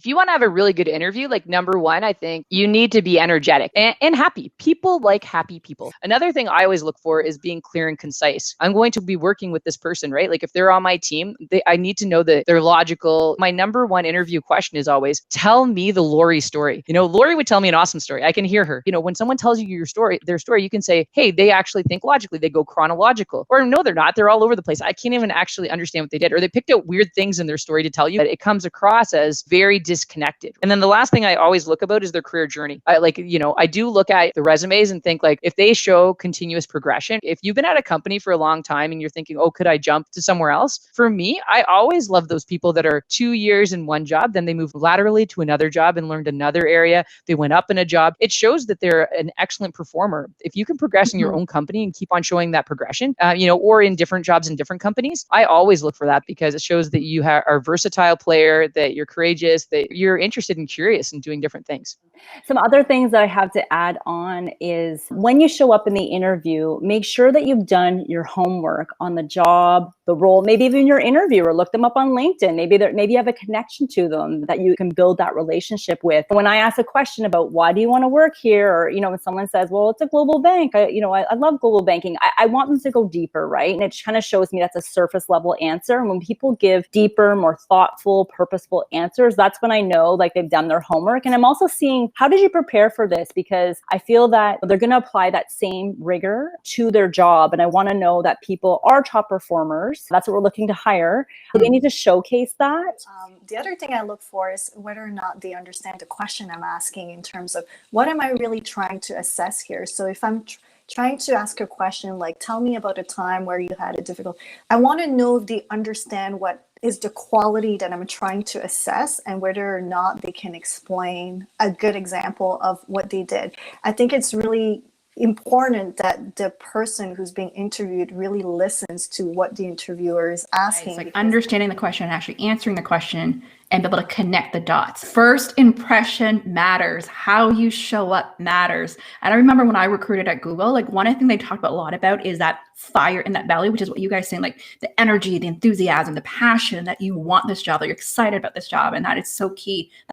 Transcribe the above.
If you want to have a really good interview, like number one, I think you need to be energetic and happy. People like happy people. Another thing I always look for is being clear and concise. I'm going to be working with this person, right? Like if they're on my team, I need to know that they're logical. My number one interview question is always, tell me the Lori story. Lori would tell me an awesome story. I can hear her. When someone tells you their story, you can say, hey, they actually think logically. They go chronological. Or no, they're not. They're all over the place. I can't even actually understand what they did. Or they picked out weird things in their story to tell you that it comes across as very disconnected. And then the last thing I always look about is their career journey. I do look at the resumes and think like if they show continuous progression, if you've been at a company for a long time and you're thinking, oh, could I jump to somewhere else? For me, I always love those people that are 2 years in one job, then they move laterally to another job and learned another area. They went up in a job. It shows that they're an excellent performer. If you can progress in your own company and keep on showing that progression, or in different jobs in different companies, I always look for that because it shows that you are a versatile player, that you're courageous, that you're interested and curious in doing different things. Some other things that I have to add on is when you show up in the interview, make sure that you've done your homework on the job, the role, maybe even your interviewer, look them up on LinkedIn. Maybe you have a connection to them that you can build that relationship with. When I ask a question about why do you want to work here? Or, when someone says, well, it's a global bank, I love global banking. I want them to go deeper, right? And it kind of shows me that's a surface level answer. And when people give deeper, more thoughtful, purposeful answers, that's when I know like they've done their homework. And I'm also seeing, how did you prepare for this? Because I feel that they're going to apply that same rigor to their job. And I want to know that people are top performers. That's what we're looking to hire. So they need to showcase that. The other thing I look for is whether or not they understand the question I'm asking in terms of what am I really trying to assess here? So if I'm trying to ask a question like, tell me about a time where you had a difficult, I want to know if they understand what is the quality that I'm trying to assess and whether or not they can explain a good example of what they did. I think it's really important that the person who's being interviewed really listens to what the interviewer is asking. It's like understanding the question and actually answering the question and be able to connect the dots. First impression matters. How you show up matters. And I remember when I recruited at Google, like one thing they talked about a lot about is that fire in that belly, which is what you guys saying, like the energy, the enthusiasm, the passion that you want this job, that you're excited about this job. And that is so key.